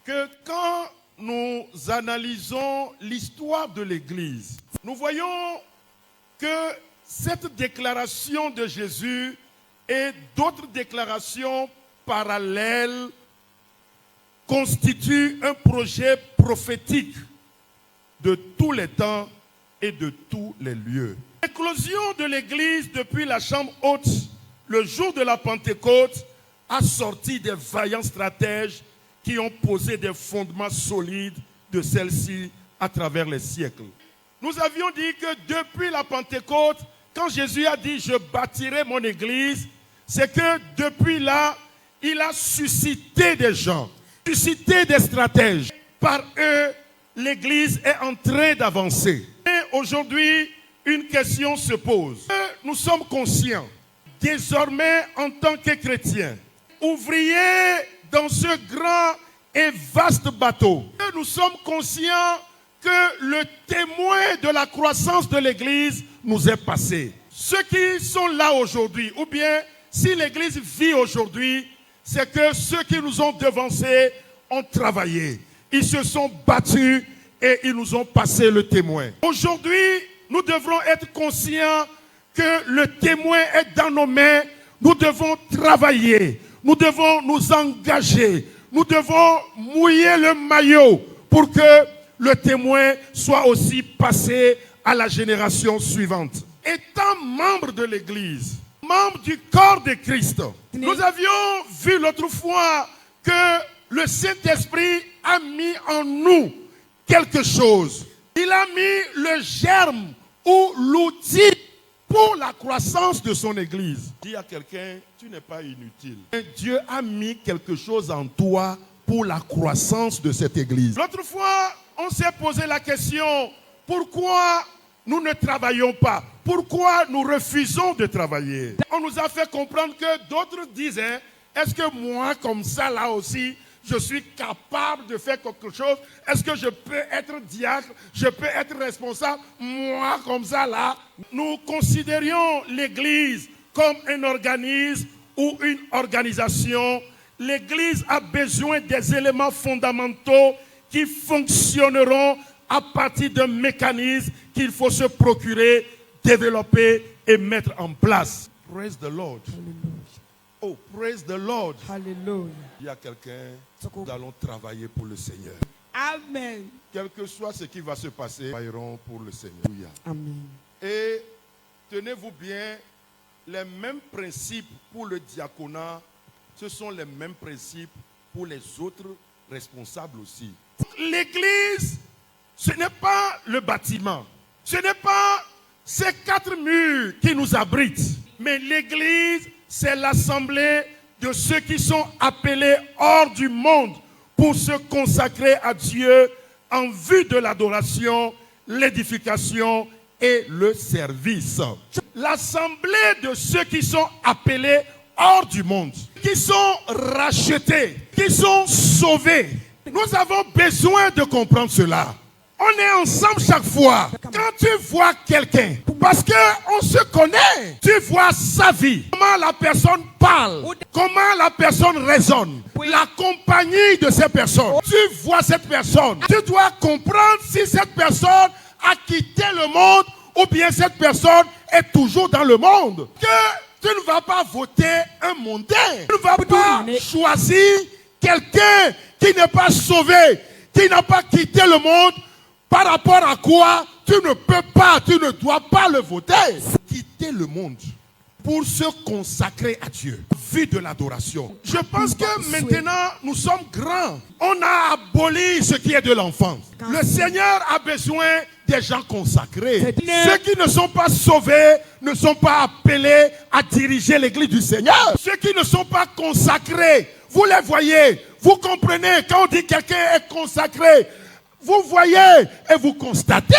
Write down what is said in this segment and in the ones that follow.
que quand nous analysons l'histoire de l'Église, nous voyons que cette déclaration de Jésus et d'autres déclarations parallèles constituent un projet prophétique de tous les temps et de tous les lieux. L'éclosion de l'Église depuis la chambre haute, le jour de la Pentecôte, a sorti des vaillants stratèges qui ont posé des fondements solides de celle-ci à travers les siècles. Nous avions dit que depuis la Pentecôte, quand Jésus a dit « Je bâtirai mon Église », c'est que depuis là, il a suscité des gens, suscité des stratèges. Par eux, l'Église est en train d'avancer. Et aujourd'hui, une question se pose. Nous sommes conscients, désormais en tant que chrétiens, ouvriers dans ce grand et vaste bateau, nous sommes conscients que le témoin de la croissance de l'Église nous est passé. Ceux qui sont là aujourd'hui, ou bien si l'Église vit aujourd'hui, c'est que ceux qui nous ont devancés ont travaillé. Ils se sont battus et ils nous ont passé le témoin. Aujourd'hui, nous devrons être conscients que le témoin est dans nos mains. Nous devons travailler. Nous devons nous engager. Nous devons mouiller le maillot pour que le témoin soit aussi passé à la génération suivante. Étant membre de l'Église, membre du corps de Christ, nous avions vu l'autre fois que le Saint-Esprit a mis en nous quelque chose. Il a mis le germe ou l'outil pour la croissance de son Église. Dis à quelqu'un, tu n'es pas inutile. Dieu a mis quelque chose en toi pour la croissance de cette Église. L'autre fois, on s'est posé la question, pourquoi nous ne travaillons pas? Pourquoi nous refusons de travailler? On nous a fait comprendre que d'autres disaient, est-ce que moi, comme ça, là aussi, je suis capable de faire quelque chose? Est-ce que je peux être diacre? Je peux être responsable? Moi, comme ça, là, nous considérions l'Église comme un organisme ou une organisation. L'Église a besoin des éléments fondamentaux qui fonctionneront à partir d'un mécanisme qu'il faut se procurer, développer et mettre en place. Praise the Lord. Hallelujah. Oh, praise the Lord. Hallelujah. Il y a quelqu'un, nous allons travailler pour le Seigneur. Amen. Quel que soit ce qui va se passer, nous travaillerons pour le Seigneur. Amen. Et tenez-vous bien, les mêmes principes pour le diaconat, ce sont les mêmes principes pour les autres responsables aussi. L'Église, ce n'est pas le bâtiment, ce n'est pas ces 4 murs qui nous abritent, mais l'Église, c'est l'assemblée de ceux qui sont appelés hors du monde pour se consacrer à Dieu en vue de l'adoration, l'édification et le service. L'assemblée de ceux qui sont appelés hors du monde, qui sont rachetés, qui sont sauvés. Nous avons besoin de comprendre cela. On est ensemble chaque fois. Quand tu vois quelqu'un, parce qu'on se connaît, tu vois sa vie, comment la personne parle, comment la personne raisonne, la compagnie de ces personnes. Tu vois cette personne, tu dois comprendre si cette personne a quitté le monde ou bien cette personne est toujours dans le monde. Que tu ne vas pas voter un mondain. Tu ne vas pas choisir quelqu'un qui n'est pas sauvé, qui n'a pas quitté le monde. Par rapport à quoi tu ne peux pas, tu ne dois pas le voter. Quitter le monde pour se consacrer à Dieu. Vie de l'adoration. Je pense que maintenant, nous sommes grands. On a aboli ce qui est de l'enfance. Le Seigneur a besoin des gens consacrés. Ceux qui ne sont pas sauvés ne sont pas appelés à diriger l'église du Seigneur. Ceux qui ne sont pas consacrés, vous les voyez, vous comprenez, quand on dit quelqu'un est consacré, vous voyez et vous constatez.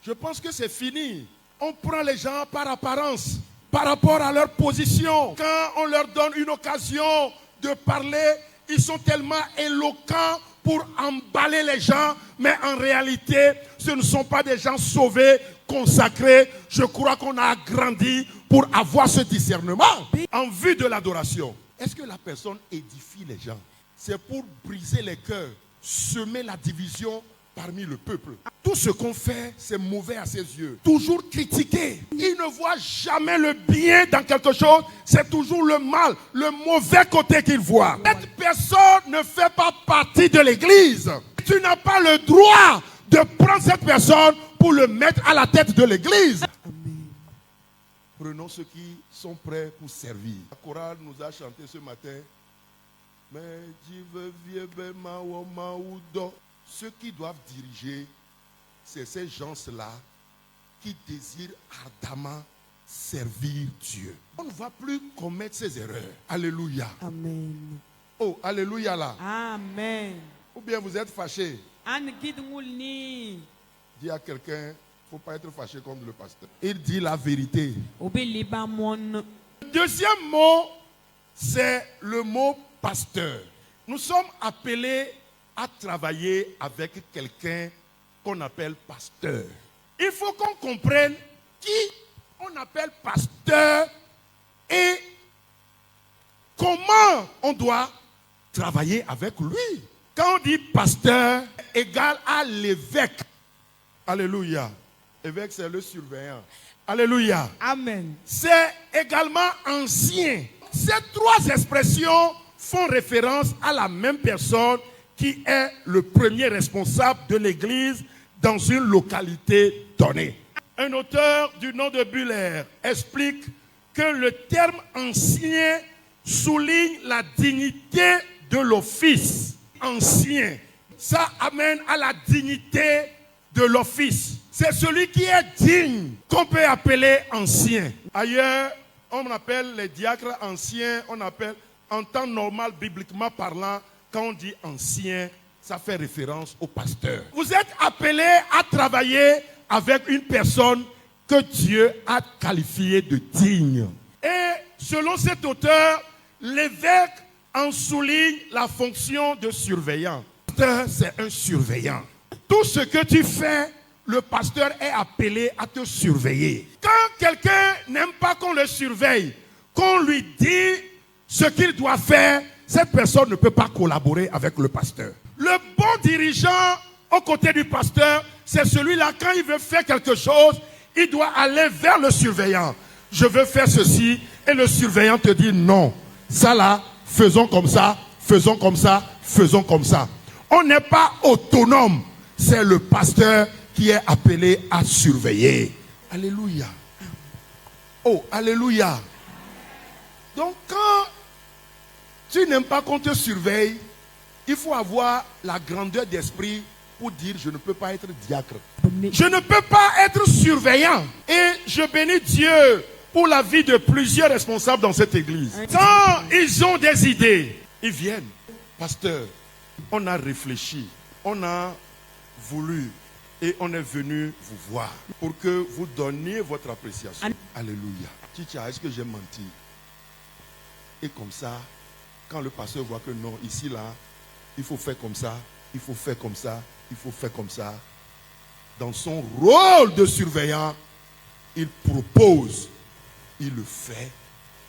Je pense que c'est fini. On prend les gens par apparence, par rapport à leur position. Quand on leur donne une occasion de parler, ils sont tellement éloquents pour emballer les gens, mais en réalité, ce ne sont pas des gens sauvés, consacrés. Je crois qu'on a grandi pour avoir ce discernement en vue de l'adoration. Est-ce que la personne édifie les gens? c'est pour briser les cœurs, semer la division parmi le peuple. Tout ce qu'on fait, c'est mauvais à ses yeux. Toujours critiquer. Il ne voit jamais le bien dans quelque chose, c'est toujours le mal, le mauvais côté qu'il voit. Cette personne ne fait pas partie de l'église. Tu n'as pas le droit de prendre cette personne pour le mettre à la tête de l'église. Prenons ceux qui sont prêts pour servir. La chorale nous a chanté ce matin. Mais ceux qui doivent diriger, c'est ces gens-là qui désirent ardemment servir Dieu. On ne va plus commettre ces erreurs. Alléluia. Amen. Oh, alléluia là. Amen. Ou bien vous êtes fâché. Dis à quelqu'un, il ne faut pas être fâché contre le pasteur. Il dit la vérité. Le deuxième mot, c'est le mot pasteur. Nous sommes appelés à travailler avec quelqu'un qu'on appelle pasteur. Il faut qu'on comprenne qui on appelle pasteur et comment on doit travailler avec lui. Quand on dit pasteur, égal à l'évêque. Alléluia. Évêque, c'est le surveillant. Alléluia. Amen. C'est également ancien. Ces trois expressions font référence à la même personne qui est le premier responsable de l'église dans une localité donnée. Un auteur du nom de Buller explique que le terme ancien souligne la dignité de l'office. Ancien, ça amène à la dignité de l'office. C'est celui qui est digne qu'on peut appeler ancien. Ailleurs, on appelle les diacres anciens, on appelle en temps normal, bibliquement parlant, quand on dit ancien, ça fait référence au pasteur. Vous êtes appelés à travailler avec une personne que Dieu a qualifiée de digne. Et selon cet auteur, l'évêque en souligne la fonction de surveillant. Le pasteur, c'est un surveillant. Tout ce que tu fais, le pasteur est appelé à te surveiller. Quand quelqu'un n'aime pas qu'on le surveille, qu'on lui dit ce qu'il doit faire, cette personne ne peut pas collaborer avec le pasteur. Le bon dirigeant aux côtés du pasteur, c'est celui-là, quand il veut faire quelque chose, il doit aller vers le surveillant. Je veux faire ceci, et le surveillant te dit non. Ça là, faisons comme ça, faisons comme ça, faisons comme ça. On n'est pas autonome. C'est le pasteur qui est appelé à surveiller. Alléluia. Oh, alléluia. Donc quand tu n'aimes pas qu'on te surveille, il faut avoir la grandeur d'esprit pour dire je ne peux pas être diacre. Je ne peux pas être surveillant. Et je bénis Dieu pour la vie de plusieurs responsables dans cette église. Quand ils ont des idées, ils viennent. Pasteur, on a réfléchi, on a voulu et on est venu vous voir pour que vous donniez votre appréciation. Alléluia. Chicha, est-ce que j'ai menti? Et comme ça, quand le pasteur voit que non, ici, là, il faut faire comme ça, il faut faire comme ça, il faut faire comme ça. Dans son rôle de surveillant, il propose, il le fait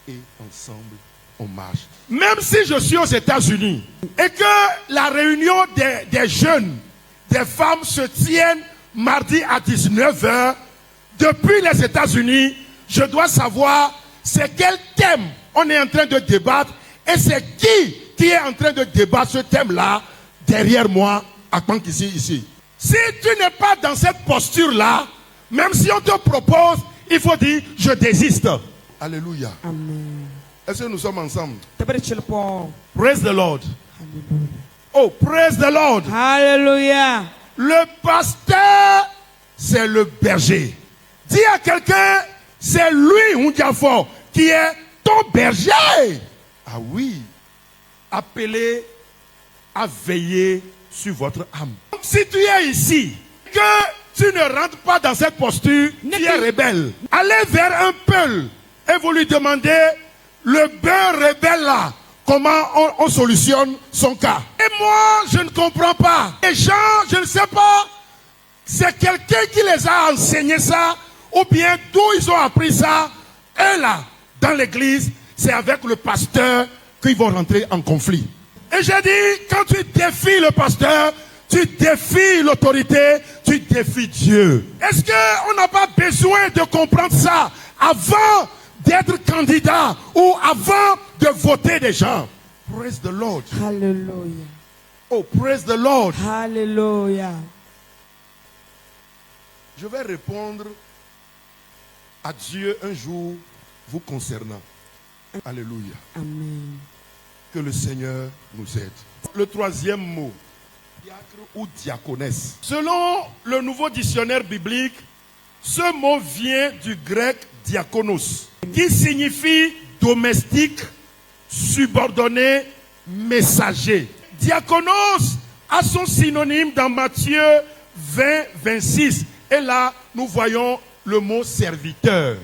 et ensemble, on marche. Même si je suis aux États-Unis et que la réunion des jeunes, des femmes se tiennent mardi à 19h, depuis les États-Unis, je dois savoir c'est quel thème on est en train de débattre et c'est qui est en train de débattre ce thème-là derrière moi à Pankissi ici. Si tu n'es pas dans cette posture-là, même si on te propose, il faut dire je désiste. Alléluia. Amen. Est-ce que nous sommes ensemble? Praise the Lord. Oh, praise the Lord. Hallelujah. Le pasteur, c'est le berger. Dis à quelqu'un, c'est lui, Hundiafo, qui est ton berger. Ah oui. Appelé à veiller sur votre âme. Si tu es ici, que tu ne rentres pas dans cette posture, tu es rebelle. Allez vers un peul et vous lui demandez, le beurre rebelle là, comment on solutionne son cas. Et moi, je ne comprends pas. Les gens, je ne sais pas, c'est quelqu'un qui les a enseigné ça, ou bien d'où ils ont appris ça. Et là, dans l'église, c'est avec le pasteur qu'ils vont rentrer en conflit. Et j'ai dit, quand tu défies le pasteur, tu défies l'autorité, tu défies Dieu. Est-ce qu'on n'a pas besoin de comprendre ça avant d'être candidat ou avant de voter des gens? Praise the Lord. Hallelujah. Oh, praise the Lord. Hallelujah. Je vais répondre à Dieu un jour vous concernant. Alléluia. Amen. Que le Seigneur nous aide. Le troisième mot, diacre ou diaconesse. Selon le nouveau dictionnaire biblique, ce mot vient du grec diakonos, qui signifie domestique, subordonné, messager. Diakonos a son synonyme dans Matthieu 20, 26. Et là, nous voyons le mot serviteur.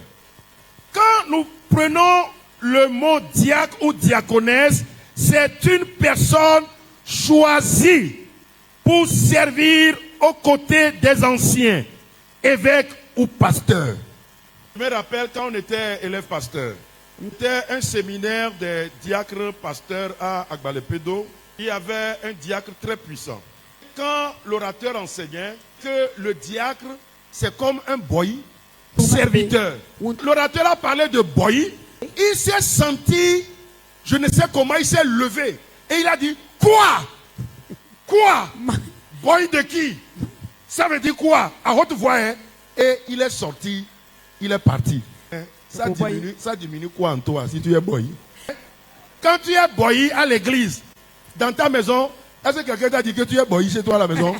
Quand nous prenons le mot diacre ou diaconesse, c'est une personne choisie pour servir aux côtés des anciens, évêques ou pasteurs. Je me rappelle quand on était élève pasteur, c'était un séminaire des diacres pasteurs à Agbalepedo. Il y avait un diacre très puissant. Quand l'orateur enseignait que le diacre, c'est comme un boy, serviteur. L'orateur a parlé de boy. Il s'est senti, je ne sais comment, il s'est levé. Et il a dit, quoi? Quoi? Boy de qui? Ça veut dire quoi? À haute voix, hein? Et il est sorti, il est parti. Ça diminue quoi en toi si tu es boy? Quand tu es boy à l'église, dans ta maison, est-ce que quelqu'un t'a dit que tu es boy chez toi à la maison?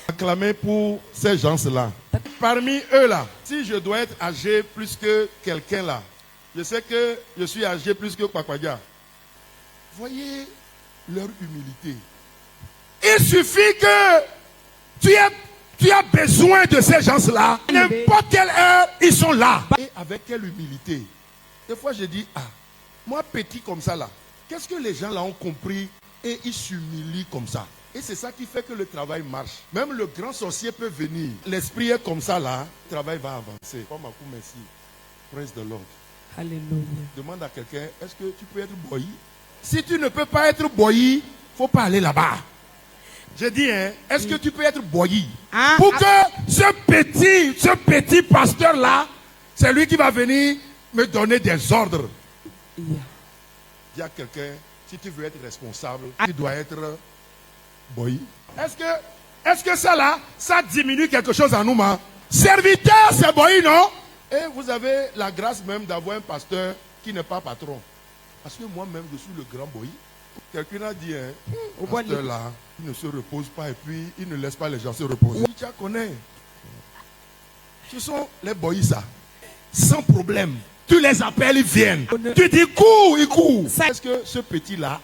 Acclamer pour ces gens-là. Parmi eux-là, si je dois être âgé plus que quelqu'un là, je sais que je suis âgé plus que Kwakwadia. Voyez leur humilité. Il suffit que tu as besoin de ces gens-là. N'importe quelle heure, ils sont là. Et avec quelle humilité. Des fois, je dis, moi petit comme ça là, qu'est-ce que les gens là ont compris et ils s'humilient comme ça. Et c'est ça qui fait que le travail marche. Même le grand sorcier peut venir. L'esprit est comme ça là, le travail va avancer. Oh, Makou, merci. Praise the Lord. Alléluia. Demande à quelqu'un, est-ce que tu peux être boyi? Si tu ne peux pas être boyi, il ne faut pas aller là-bas. J'ai dit, est-ce que tu peux être boyi? Pour que ce petit pasteur-là, c'est lui qui va venir me donner des ordres. Dis à quelqu'un, si tu veux être responsable, tu dois être boyi. Est-ce que ça là, ça diminue quelque chose en nous, ma? Serviteur, c'est boyi, non? Et vous avez la grâce même d'avoir un pasteur qui n'est pas patron. Parce que moi-même, je suis le grand boy. Quelqu'un a dit, le pasteur là, il ne se repose pas et puis il ne laisse pas les gens se reposer. Tu connais. Ce sont les boys, ça. Sans problème. Tu les appelles, ils viennent. Tu dis, cours, ils courent. Est-ce que ce petit-là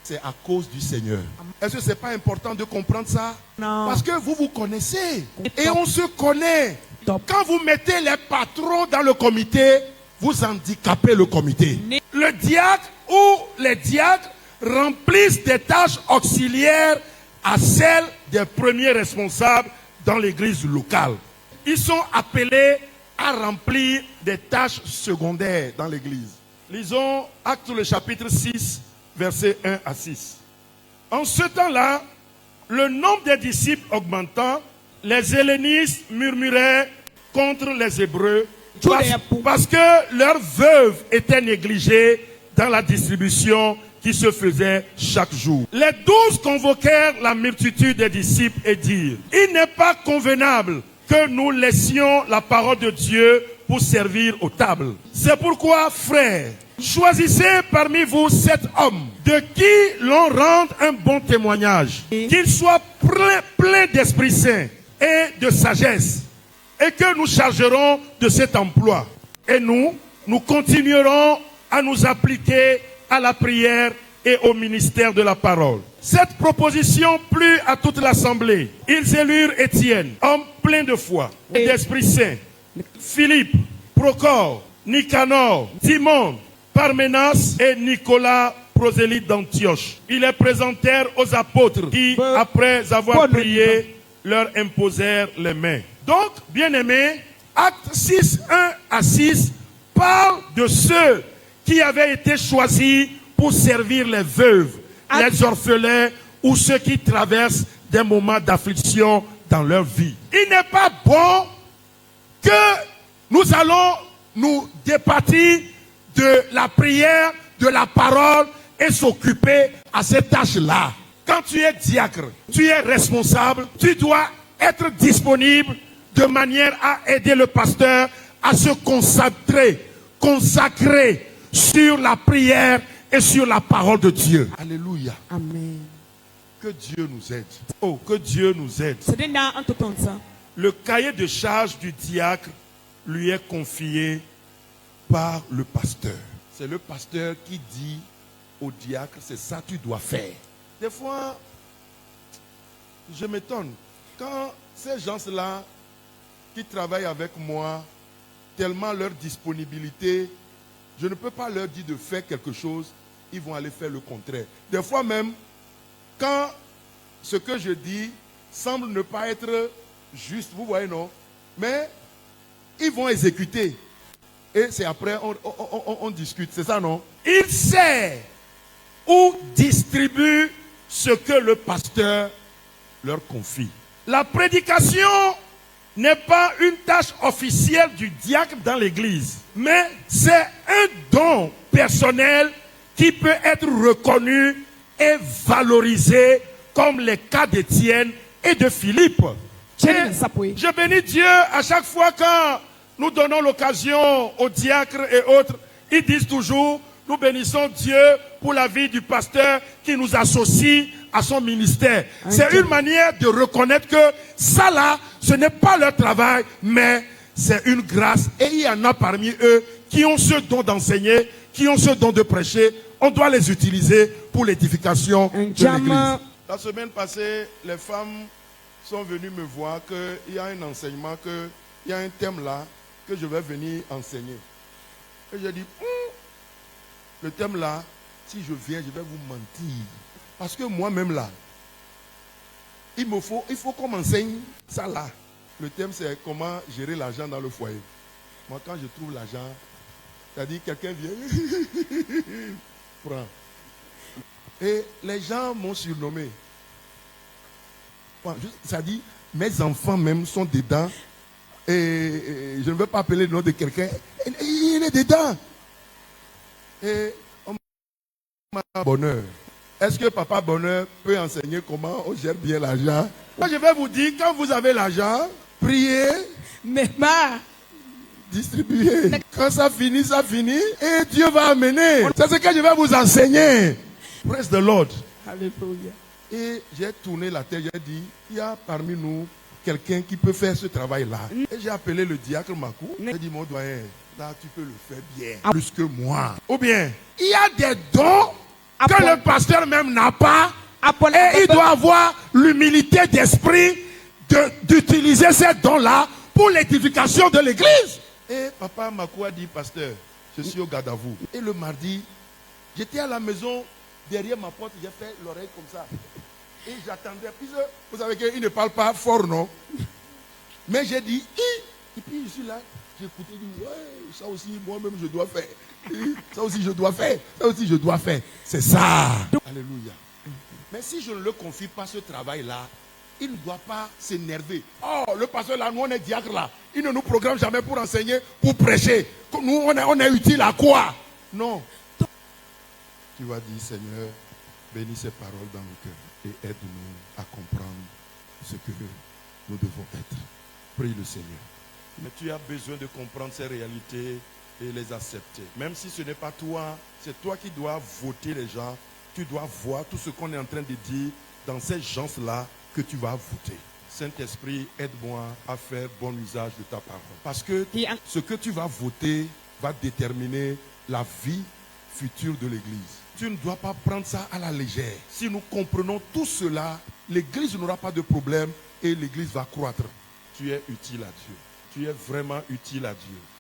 c'est à cause du Seigneur? Est-ce que ce n'est pas important de comprendre ça? Non. Parce que vous vous connaissez. Et on se connaît. Quand vous mettez les patrons dans le comité, vous handicapez le comité. Le diacre ou les diacres remplissent des tâches auxiliaires à celles des premiers responsables dans l'église locale. Ils sont appelés à remplir des tâches secondaires dans l'église. Lisons Actes le chapitre 6, versets 1 à 6. En ce temps-là, le nombre des disciples augmentant, les hellénistes murmuraient contre les Hébreux parce que leurs veuves étaient négligées dans la distribution qui se faisait chaque jour. Les 12 convoquèrent la multitude des disciples et dirent, il n'est pas convenable que nous laissions la parole de Dieu pour servir aux tables. C'est pourquoi, frères, choisissez parmi vous 7 hommes de qui l'on rende un bon témoignage, qu'ils soient pleins d'Esprit Saint et de sagesse, et que nous chargerons de cet emploi. Et nous continuerons à nous appliquer à la prière et au ministère de la parole. Cette proposition plut à toute l'assemblée. Ils élurent Étienne, homme plein de foi et d'Esprit Saint, Philippe, Procor, Nicanor, Timon, Parménas et Nicolas, prosélyte d'Antioche. Ils les présentèrent aux apôtres qui, après avoir prié, leur imposèrent les mains. Donc, bien-aimés, Acte 6, 1 à 6 parle de ceux qui avaient été choisis pour servir les veuves les orphelins ou ceux qui traversent des moments d'affliction dans leur vie. Il n'est pas bon que nous allons nous départir de la prière, de la parole et s'occuper à ces tâches-là. Quand tu es diacre, tu es responsable, tu dois être disponible de manière à aider le pasteur à se consacrer sur la prière et sur la parole de Dieu. Alléluia. Amen. Que Dieu nous aide. Oh, que Dieu nous aide. C'est un tout ça. Le cahier de charge du diacre lui est confié par le pasteur. C'est le pasteur qui dit au diacre, c'est ça que tu dois faire. Des fois, je m'étonne. Quand ces gens-là qui travaillent avec moi, tellement leur disponibilité, je ne peux pas leur dire de faire quelque chose, ils vont aller faire le contraire. Des fois même, quand ce que je dis semble ne pas être juste, vous voyez, non? Mais ils vont exécuter. Et c'est après, on discute. C'est ça, non? Il sait où distribue ce que le pasteur leur confie. La prédication n'est pas une tâche officielle du diacre dans l'église, mais c'est un don personnel qui peut être reconnu et valorisé comme les cas d'Étienne et de Philippe. Je bénis Dieu à chaque fois quand nous donnons l'occasion aux diacres et autres. Ils disent toujours, nous bénissons Dieu pour la vie du pasteur qui nous associe à son ministère. C'est une manière de reconnaître que ça là, ce n'est pas leur travail, mais c'est une grâce. Et il y en a parmi eux qui ont ce don d'enseigner, qui ont ce don de prêcher. On doit les utiliser pour l'édification de l'église. La semaine passée, les femmes sont venues me voir qu'il y a un enseignement, qu'il y a un thème là que je vais venir enseigner. Et j'ai dit, le thème là, si je viens, je vais vous mentir. Parce que moi-même là, il faut qu'on m'enseigne ça là. Le thème c'est comment gérer l'argent dans le foyer. Moi quand je trouve l'argent, c'est-à-dire quelqu'un vient, prend. Et les gens m'ont surnommé. C'est-à-dire, mes enfants même sont dedans. Et je ne veux pas appeler le nom de quelqu'un. Il est dedans. Et on m'a bonheur. Est-ce que Papa Bonheur peut enseigner comment on gère bien l'argent? Moi, je vais vous dire, quand vous avez l'argent, priez, distribuez. Quand ça finit, et Dieu va amener. C'est ce que je vais vous enseigner. Praise the Lord. Alléluia. Et j'ai tourné la tête, j'ai dit, il y a parmi nous quelqu'un qui peut faire ce travail-là. Et j'ai appelé le diacre Makou. J'ai dit, mon doyen, là, tu peux le faire bien, plus que moi. Ou bien, il y a des dons que le pasteur même n'a pas, et il doit avoir l'humilité d'esprit d'utiliser ces dons-là pour l'édification de l'église. Et papa Makou a dit, pasteur, je suis au garde à vous. Et le mardi, j'étais à la maison, derrière ma porte, j'ai fait l'oreille comme ça. Et j'attendais. Puis vous savez qu'il ne parle pas fort, non? Mais j'ai dit, et puis je suis là, j'ai écouté, j'ai dit, ouais, ça aussi, moi-même, je dois faire. Ça aussi, je dois faire. Ça aussi, je dois faire. C'est ça. Alléluia. Mais si je ne le confie pas ce travail-là, il ne doit pas s'énerver. Oh, le pasteur là, nous on est diacre là. Il ne nous programme jamais pour enseigner, pour prêcher. Nous, on est utile à quoi? Non. Tu vas dire, Seigneur, bénis ces paroles dans nos cœurs et aide-nous à comprendre ce que nous devons être. Prie le Seigneur. Mais tu as besoin de comprendre ces réalités et les accepter. Même si ce n'est pas toi, c'est toi qui dois voter les gens. Tu dois voir tout ce qu'on est en train de dire dans ces gens-là que tu vas voter. Saint-Esprit, aide-moi à faire bon usage de ta parole. Parce que ce que tu vas voter va déterminer la vie future de l'Église. Tu ne dois pas prendre ça à la légère. Si nous comprenons tout cela, l'Église n'aura pas de problème et l'Église va croître. Tu es utile à Dieu. Tu es vraiment utile à Dieu.